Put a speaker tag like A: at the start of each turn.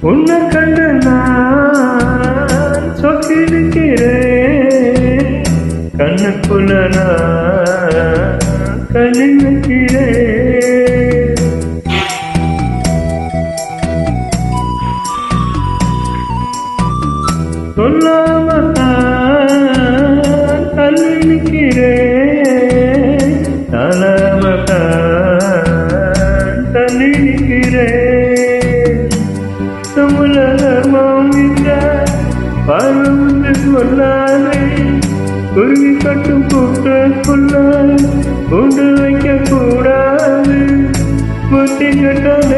A: உன்னை கண்டு நான் சொக்கிருக்கிறேன், கண்ணுக்குள்ள நான் கண்ணில் வைக்கிறேன். சொல்லாமத்தான் தள்ளி நிற்கிறேன், தானாமத்தான் தள்ளி நிற்கிறேன். தமிழகமாம் இந்த பார்வந்து சொல்லாதே, குருவி கட்டும் கூட்டுக்குள்ள கொண்டு வைக்க கூடாது, புத்தி கட்டாத